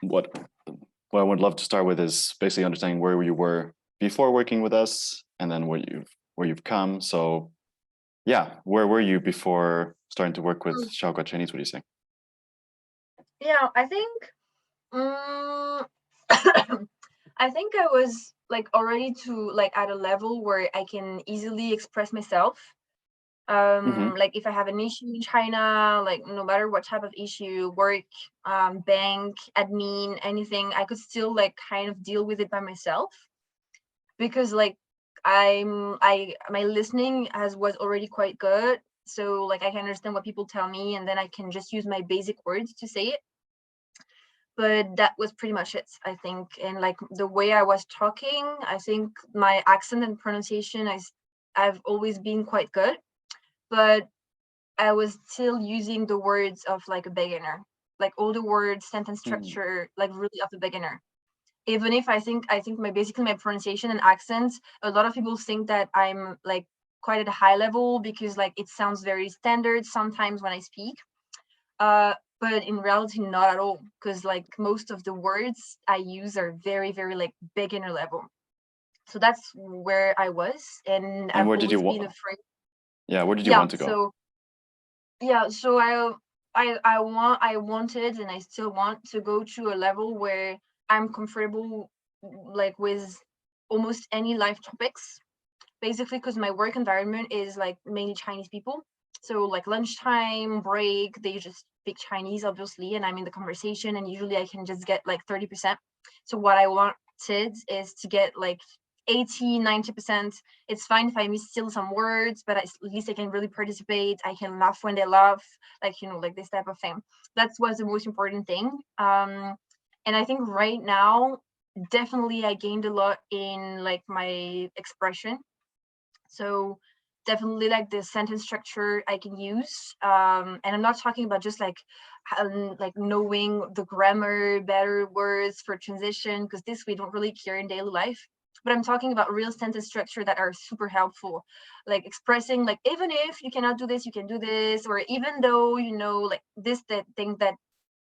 what I would love to start with is basically understanding where you were before working with us, and then where you've come. So, yeah, where were you before starting to work with Mm, Xiaogua Chinese? What do you say? Yeah, I think um, I think I was like already to like at a level where I can easily express myself. Mm-hmm. Like if I have an issue in China, like no matter what type of issue, work, bank, admin, anything, I could still like kind of deal with it by myself because like I my listening has was already quite good. So like I can understand what people tell me and then I can just use my basic words to say it. But that was pretty much it, I think. And like the way I was talking, I think my accent and pronunciation I've always been quite good, but I was still using the words of like a beginner, like all the words, sentence Mm-hmm. structure, like really of a beginner. Even if I think my basically my pronunciation and accent, a lot of people think that I'm like quite at a high level because like it sounds very standard sometimes when I speak. But in reality, not at all, because like most of the words I use are very, very like beginner level. So that's where I was, and And I've where did you always been want? afraid. Yeah, where did you Yeah, want to go? so yeah, so I wanted and I still want to go to a level where I'm comfortable like with almost any life topics. Basically, because my work environment is like mainly Chinese people. So like lunchtime, break, they just speak Chinese, obviously, and I'm in the conversation, and usually I can just get like 30%. So what I wanted is to get like 80, 90%. It's fine if I miss still some words, but at least I can really participate. I can laugh when they laugh, like, like this type of thing. That was the most important thing. And I think right now, definitely I gained a lot in like my expression, so definitely like the sentence structure I can use. And I'm not talking about just like knowing the grammar, better words for transition, because this we don't really care in daily life. But I'm talking about real sentence structure that are super helpful, like expressing like even if you cannot do this, you can do this, or even though like this that thing that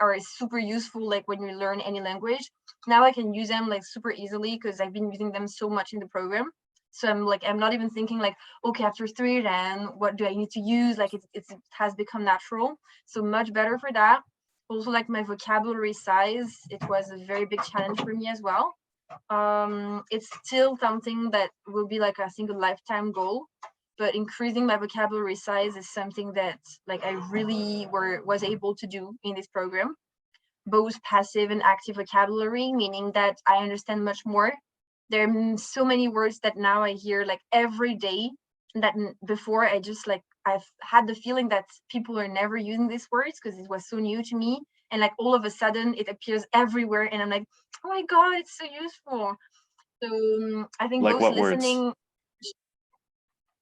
are super useful like when you learn any language. Now I can use them like super easily because I've been using them so much in the program. So I'm not even thinking like, okay, after three, then what do I need to use? Like it has become natural. So much better for that. Also, like my vocabulary size, it was a very big challenge for me as well. It's still something that will be like I think a lifetime goal. But increasing my vocabulary size is something that like I really was able to do in this program, both passive and active vocabulary, meaning that I understand much more. There are so many words that now I hear like every day that before I just like I've had the feeling that people are never using these words because it was so new to me. And like all of a sudden it appears everywhere and I'm like, oh my God, it's so useful. So I think Like both what words? listening,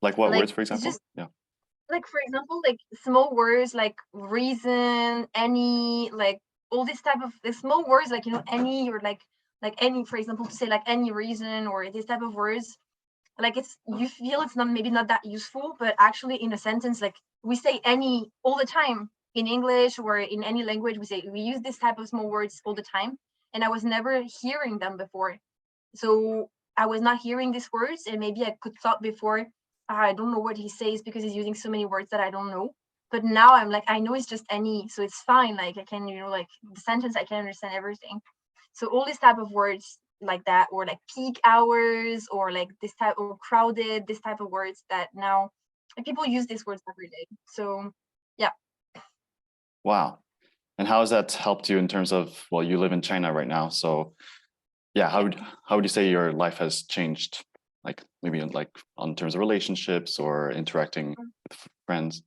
Like what like words, for it's example? just Yeah. like for example like small words like reason, any, like all this type of the small words like any, or like any, for example, to say like any reason or this type of words, like it's you feel it's not maybe not that useful, but actually in a sentence like we say any all the time in English or in any language, we use this type of small words all the time, and I was never hearing them before. So I was not hearing these words, and maybe I could thought before, I don't know what he says because he's using so many words that I don't know. But now I'm like, I know it's just any, so it's fine. Like I can, like the sentence, I can understand everything. So all these type of words like that, or like peak hours, or like this type of crowded, this type of words that now like, people use these words every day. So yeah. Wow. And how has that helped you in terms of, well, you live in China right now, so yeah, how would you say your life has changed? Like maybe like on terms of relationships or interacting with friends.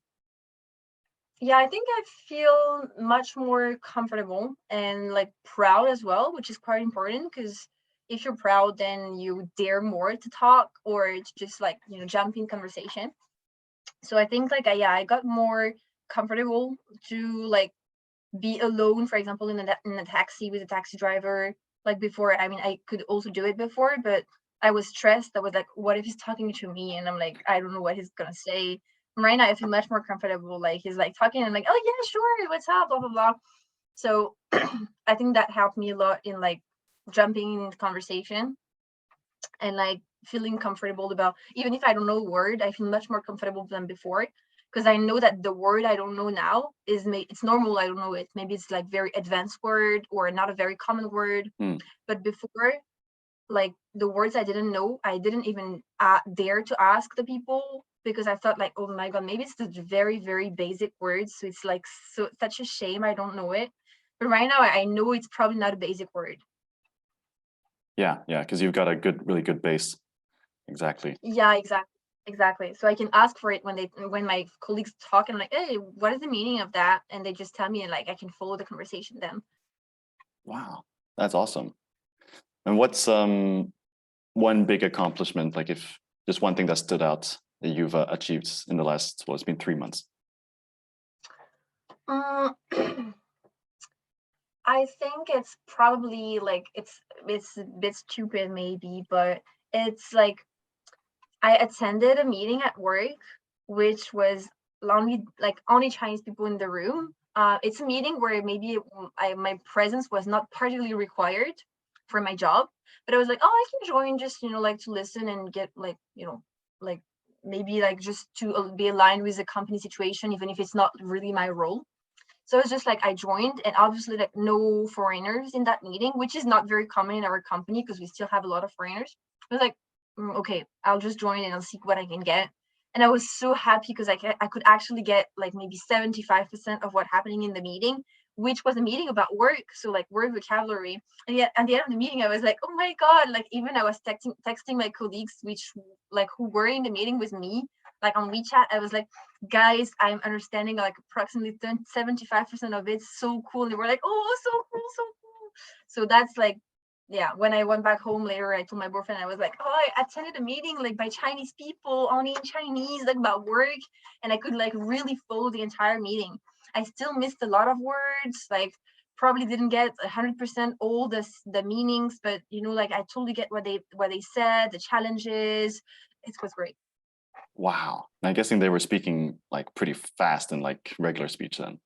Yeah, I think I feel much more comfortable and like proud as well, which is quite important because if you're proud, then you dare more to talk or to just like, jump in conversation. So I think like, I got more comfortable to like be alone, for example, in a taxi with a taxi driver. Like before, I mean, I could also do it before, but I was stressed. I was like, what if he's talking to me? And I'm like, I don't know what he's gonna say. Right now, I feel much more comfortable. Like he's like talking, and I'm like, oh yeah, sure, what's up, blah blah blah. So I think that helped me a lot in like jumping in conversation and like feeling comfortable about, even if I don't know a word, I feel much more comfortable than before, because I know that the word I don't know now is it's normal. I don't know it. Maybe it's like very advanced word or not a very common word. Mm. But before, like the words I didn't know, I didn't even dare to ask the people, because I thought like, oh my god, maybe it's the very very basic words, so it's like such a shame I don't know it. But right now I know it's probably not a basic word. Yeah, yeah, because you've got a really good base. Exactly. Yeah, exactly. So I can ask for it when my colleagues talk, and I'm like, hey, what is the meaning of that? And they just tell me, and like I can follow the conversation then. Wow, that's awesome. And what's one big accomplishment, like if just one thing that stood out that you've achieved in the last, well, it's been 3 months? Um, I think it's probably like it's a bit stupid maybe, but it's like I attended a meeting at work, which was only Chinese people in the room. It's a meeting where maybe my presence was not particularly required for my job, but I was like, oh, I can join just like to listen and get like like maybe like just to be aligned with the company situation, even if it's not really my role. So it's just like I joined, and obviously like no foreigners in that meeting, which is not very common in our company because we still have a lot of foreigners. I was like, okay, I'll just join and I'll see what I can get. And I was so happy because I could actually get like maybe 75% of what happening in the meeting, which was a meeting about work, so like word vocabulary. And yet at the end of the meeting, I was like, oh my god! Like even I was texting my colleagues, which like who were in the meeting with me, like on WeChat. I was like, guys, I'm understanding like approximately 75% of it. So cool. And they were like, oh, so cool, so cool. So that's like, yeah, when I went back home later, I told my boyfriend, I was like, oh, I attended a meeting like by Chinese people, only in Chinese, like about work. And I could like really follow the entire meeting. I still missed a lot of words, like probably didn't get 100% all the meanings, but like I totally get what they said, the challenges. It was great. Wow. I'm guessing they were speaking like pretty fast and like regular speech then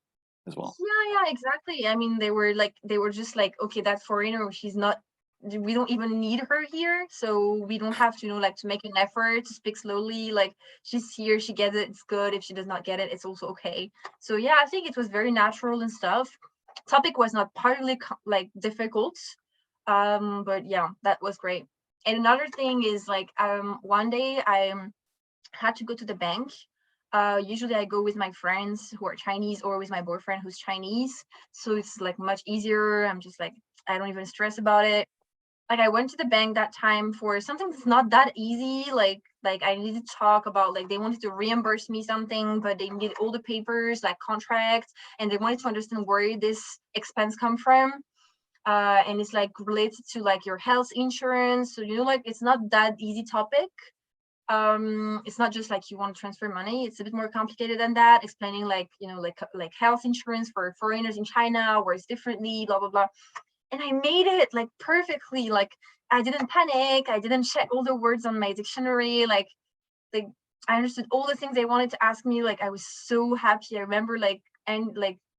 as well. Yeah, exactly. I mean, they were just like, okay, that foreigner, she's not, we don't even need her here, so we don't have to, like to make an effort to speak slowly. Like she's here, she gets it, it's good. If she does not get it, it's also okay. So yeah, I think it was very natural and stuff. Topic was not partly like difficult, but yeah, that was great. And another thing is like, one day I had to go to the bank. Usually I go with my friends who are Chinese or with my boyfriend who's Chinese. So it's like much easier. I'm just like, I don't even stress about it. Like I went to the bank that time for something that's not that easy. Like I needed to talk about, like they wanted to reimburse me something, but they needed all the papers, like contracts, and they wanted to understand where this expense come from. And it's like related to like your health insurance. So like it's not that easy topic. It's not just like you want to transfer money. It's a bit more complicated than that, explaining like like health insurance for foreigners in China works differently, blah blah blah. And I made it like perfectly. Like I didn't panic, I didn't check all the words on my dictionary. Like I understood all the things they wanted to ask me. Like I was so happy. I remember like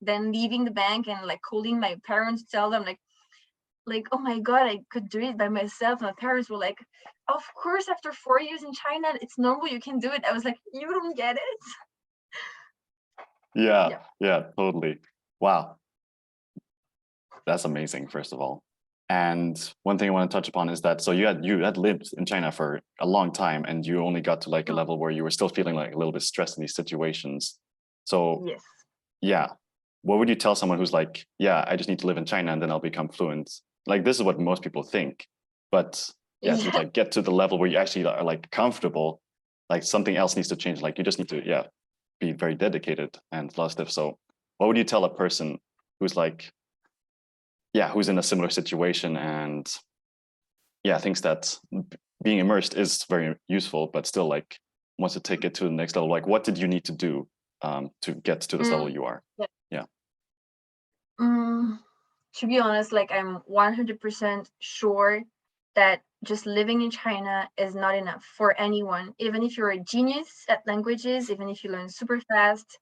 then leaving the bank and like calling my parents to tell them like, oh my god, I could do it by myself. My parents were like, of course, after 4 years in China, it's normal, you can do it. I was like, you don't get it. Yeah, Yeah. yeah, totally. Wow. That's amazing, first of all. And one thing I want to touch upon is that so you had lived in China for a long time and you only got to like a level where you were still feeling like a little bit stressed in these situations. So Yes. yeah, what would you tell someone who's like, yeah, I just need to live in China and then I'll become fluent? Like this is what most people think. But yeah, to Yeah. like get to the level where you actually are like comfortable, like something else needs to change. Like you just need to, yeah, be very dedicated and a lot of stuff. So what would you tell a person who's like, yeah, who's in a similar situation and yeah, thinks that being immersed is very useful, but still like wants to take it to the next level? Like what did you need to do to get to this level Mm, you are? yeah. Yeah. Mm, to be honest, like I'm 100% sure that just living in China is not enough for anyone. Even if you're a genius at languages, even if you learn super fast,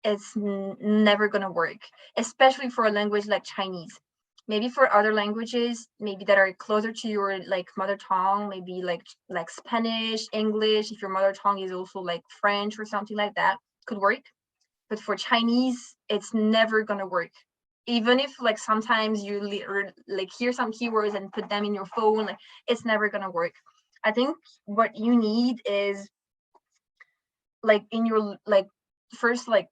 it's never gonna work, especially for a language like Chinese. Maybe for other languages, maybe that are closer to your like mother tongue, maybe like Spanish, English, if your mother tongue is also like French or something like that, could work. But for Chinese, it's never gonna work. Even if like sometimes you like hear some keywords and put them in your phone, like, it's never gonna work. I think what you need is like in your like first like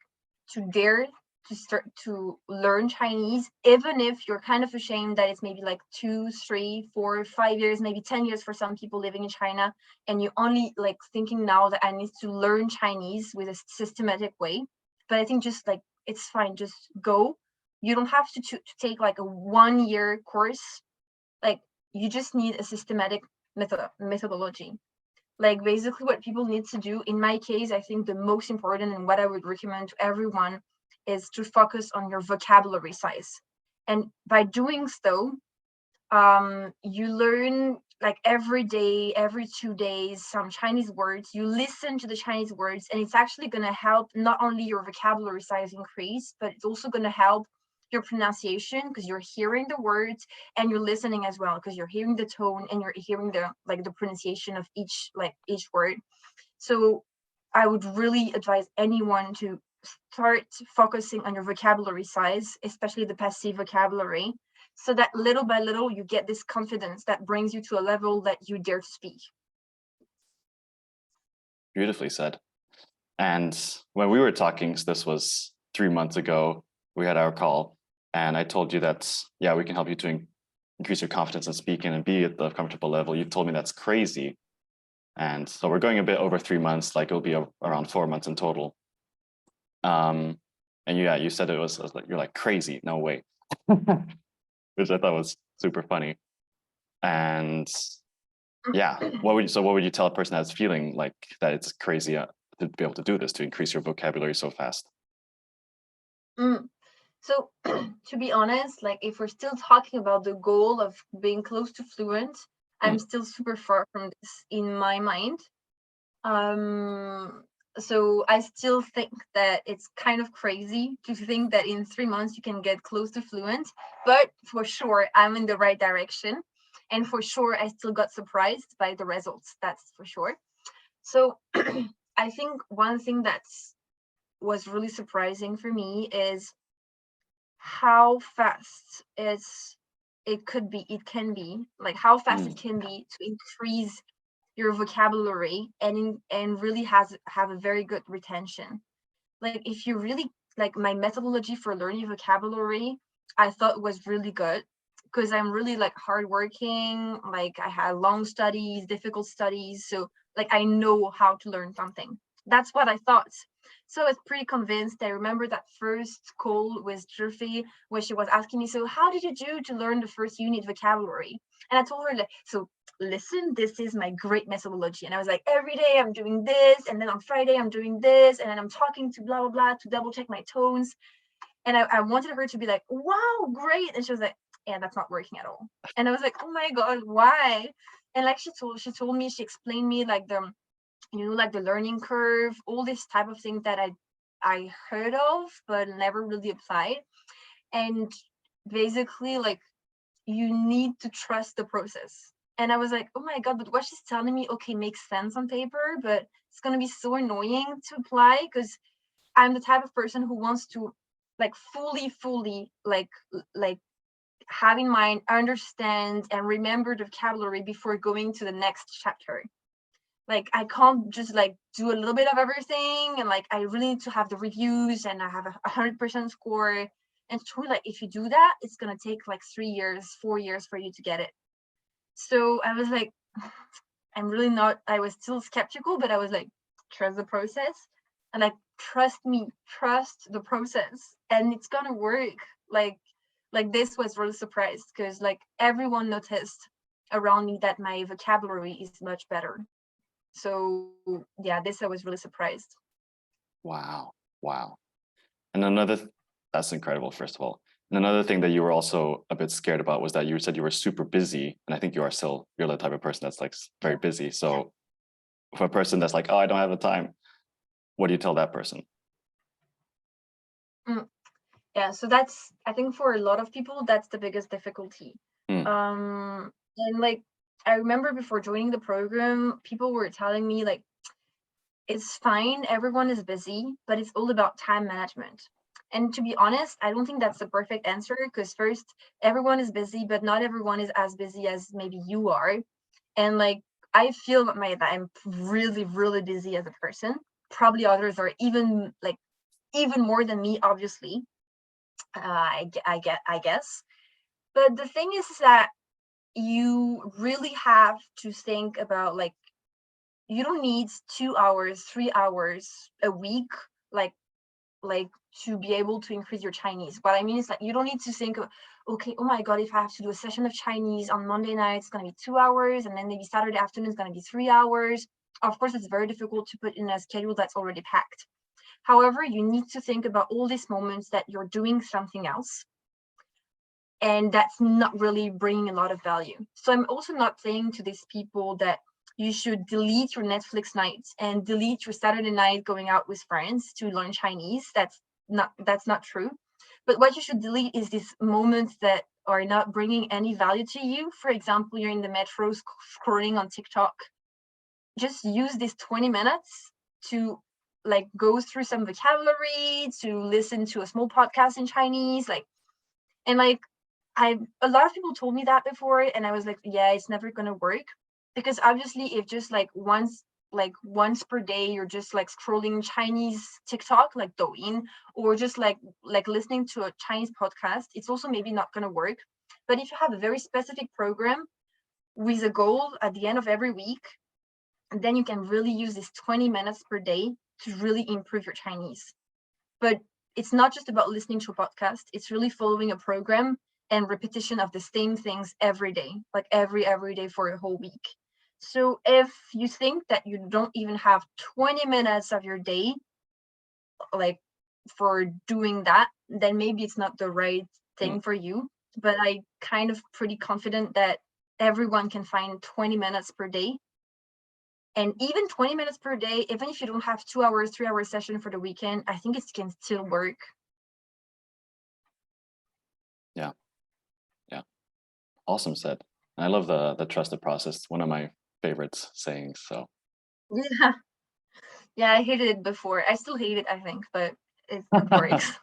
to dare to start to learn Chinese, even if you're kind of ashamed that it's maybe like 2, 3, 4, 5 years, maybe 10 years for some people living in China, and you only like thinking now that I need to learn Chinese with a systematic way. But I think just like it's fine, just go. You don't have to take like a 1 year course. Like you just need a systematic methodology. Like basically what people need to do, in my case, I think the most important and what I would recommend to everyone is to focus on your vocabulary size. And by doing so, you learn like every day, every 2 days, some Chinese words. You listen to the Chinese words, and it's actually going to help not only your vocabulary size increase, but it's also going to help your pronunciation, because you're hearing the words and you're listening as well, because you're hearing the tone and you're hearing the like the pronunciation of each word. So I would really advise anyone to start focusing on your vocabulary size, especially the passive vocabulary, so that little by little you get this confidence that brings you to a level that you dare to speak. Beautifully said. And when we were talking, so this was 3 months ago, we had our call, and I told you that, yeah, we can help you to increase your confidence in speaking and be at the comfortable level. You told me that's crazy. And so we're going a bit over 3 months, like it'll be around 4 months in total. And yeah, you said it was like, you're like crazy, no way, which I thought was super funny. And yeah, what would you tell a person that's feeling like that it's crazy to be able to do this, to increase your vocabulary so fast? So to be honest, like if we're still talking about the goal of being close to fluent, I'm still super far from this in my mind. So I still think that it's kind of crazy to think that in 3 months you can get close to fluent, but for sure I'm in the right direction. And for sure I still got surprised by the results, that's for sure. So I think one thing that's was really surprising for me is how fast it can be, like how fast it can be to increase your vocabulary and really have a very good retention. Like if you really like my methodology for learning vocabulary, I thought was really good, because I'm really like hardworking, like I had long studies, difficult studies, so like I know how to learn something. That's what I thought. So I was pretty convinced. I remember that first call with Steffi where she was asking me, so how did you do to learn the first unit vocabulary? And I told her, like, so listen, this is my great methodology. And I was like, every day I'm doing this, and then on Friday I'm doing this, and then I'm talking to blah blah blah to double check my tones. And I wanted her to be like, wow, great. And she was like, yeah, that's not working at all. And I was like, oh my god, why? And like she told me, she explained me like like the learning curve, all this type of things that I heard of but never really applied. And basically like you need to trust the process. And I was like, oh my god, but what she's telling me, okay, makes sense on paper, but it's gonna be so annoying to apply, because I'm the type of person who wants to like fully like have in mind, understand and remember the vocabulary before going to the next chapter. Like I can't just like do a little bit of everything, and like I really need to have the reviews and I have a 100% score. And it's true, like if you do that, it's gonna take like 3 years, 4 years for you to get it. So I was like, I'm really not, I was still skeptical, but I was like, trust the process. And like trust me, trust the process, and it's gonna work. Like this was really surprised, because like everyone noticed around me that my vocabulary is much better. So yeah, this I was really surprised. Wow. Wow. And that's incredible, first of all. And another thing that you were also a bit scared about was that you said you were super busy. And I think you're the type of person that's like very busy. So for a person that's like, oh, I don't have the time, what do you tell that person? Mm, yeah, so that's, I think for a lot of people, that's the biggest difficulty. Mm, And like, I remember before joining the program, people were telling me like, it's fine, everyone is busy, but it's all about time management. And to be honest, I don't think that's the perfect answer, because first, everyone is busy, but not everyone is as busy as maybe you are. And like, I feel that I'm really, really busy as a person. Probably others are even like even more than me, obviously. I guess. But the thing is that you really have to think about like, you don't need 2 hours, 3 hours a week, like like to be able to increase your Chinese. What I mean is like, you don't need to think of, okay, oh my god, if I have to do a session of Chinese on Monday night, it's gonna be 2 hours, and then maybe Saturday afternoon is gonna be 3 hours. Of course, it's very difficult to put in a schedule that's already packed. However, you need to think about all these moments that you're doing something else, and that's not really bringing a lot of value. So I'm also not saying to these people that you should delete your Netflix nights and delete your Saturday night going out with friends to learn Chinese. That's not true. But what you should delete is these moments that are not bringing any value to you. For example, you're in the metro scrolling on TikTok. Just use these 20 minutes to like go through some vocabulary, to listen to a small podcast in Chinese, like, and like, a lot of people told me that before, and I was like, yeah, it's never gonna work, because obviously if just like once per day you're just like scrolling Chinese TikTok like Douyin, or just like listening to a Chinese podcast, it's also maybe not gonna work. But if you have a very specific program with a goal at the end of every week, then you can really use this 20 minutes per day to really improve your Chinese. But it's not just about listening to a podcast, it's really following a program and repetition of the same things every day, like every day for a whole week. So if you think that you don't even have 20 minutes of your day like for doing that, then maybe it's not the right mm. thing for you. But I kind of pretty confident that everyone can find 20 minutes per day. And even 20 minutes per day, even if you don't have 2 hours, 3 hour session for the weekend, I think it can still work. Yeah, yeah, awesome said. And I love the trusted process. One of my favorites sayings. So Yeah. Yeah, I hated it before. I still hate it, I think, but it works.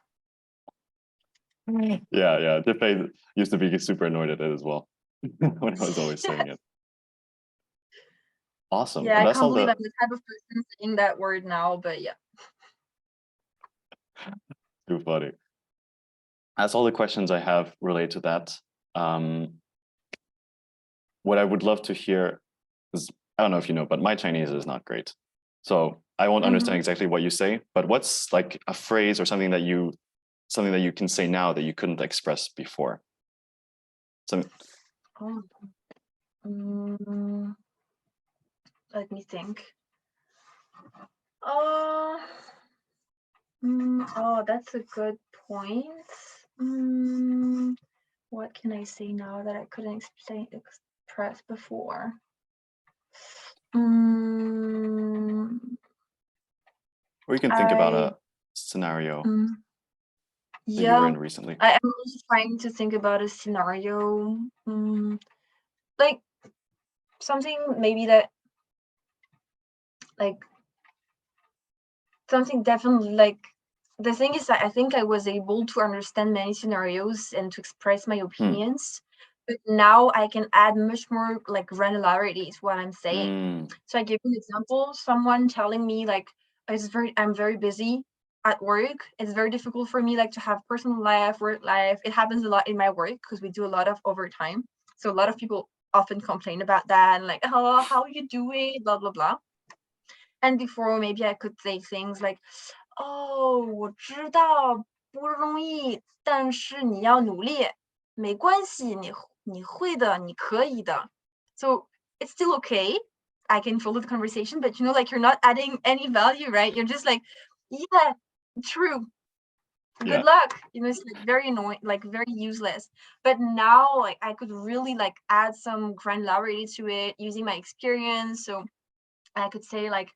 yeah, yeah. Tiffany used to be super annoyed at it as well when I was always saying it. Awesome. Yeah, And I that's can't all believe the I'm the type of person saying that word now, but yeah. too funny. That's all the questions I have related to that. What I would love to hear is, I don't know if you know, but my Chinese is not great. So I won't understand Mm-hmm. exactly what you say, but what's like a phrase or something that you can say now that you couldn't express before? Some Oh, mm, let me think. Oh, oh, that's a good point. What can I say now that I couldn't express before? Mm, or you can think about I a scenario mm, that you were yeah, in recently. I am also trying to think about a scenario. Like something maybe that like something definitely like the thing is that I think I was able to understand many scenarios and to express my Hmm. opinions, but now I can add much more like granularity to what I'm saying. Mm, So I give you an example, someone telling me like I'm very busy at work. It's very difficult for me like to have personal life, work life. It happens a lot in my work because we do a lot of overtime. So a lot of people often complain about that and like, oh, how you do it, blah blah blah. And before maybe I could say things like, oh, 我知道不容易，但是你要努力，没关系，你会的，你可以的。So it's still okay. I can follow the conversation, but like you're not adding any value, right? You're just like, yeah, true. yeah. Good luck. It's like very annoying, like very useless. But now, like I could really like add some granularity to it using my experience. So I could say like,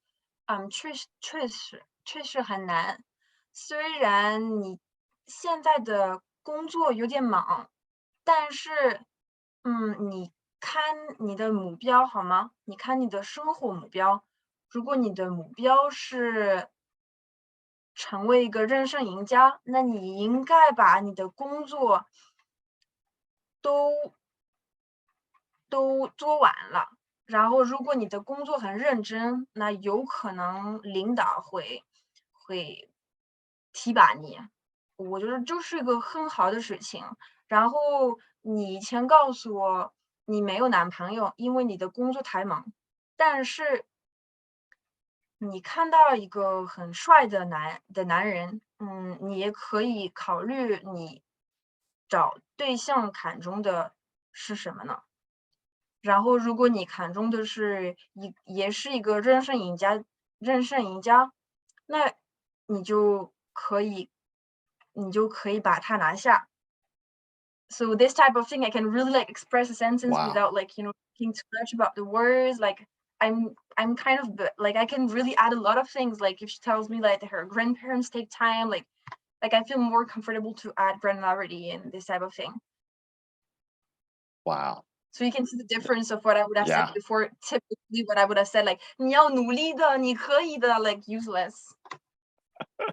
确实很难。虽然现在的工作有点忙，但是，你看你的目标好吗？你看你的生活目标，如果你的目标是成为一个人生赢家，那你应该把你的工作都都做完了。然后如果你的工作很认真，那有可能领导会提拔你。我觉得就是一个很好的事情。然后你以前告诉我你没有男朋友，因为你的工作太忙，但是你看到一个很帅的男人，你也可以考虑你找对象看中的是什么呢？然后如果你看中的也是一个人生赢家，那你就可以把它拿下。So this type of thing, I can really like express a sentence Wow. without like thinking too much about the words. Like I'm kind of like I can really add a lot of things. Like if she tells me like her grandparents take time, like I feel more comfortable to add granularity in this type of thing. Wow. So you can see the difference of what I would have said Yeah. before. Typically, what I would have said like 你要努力的，你可以的, like useless.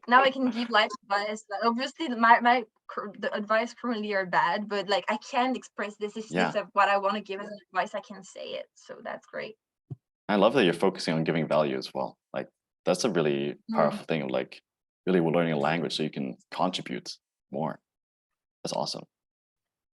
Now I can give life advice. Like, obviously, the advice currently are bad, but like I can express this if Yeah. what I want to give as advice. I can say it, so that's great. I love that you're focusing on giving value as well. Like that's a really Mm. powerful thing of like really learning a language so you can contribute more. That's awesome.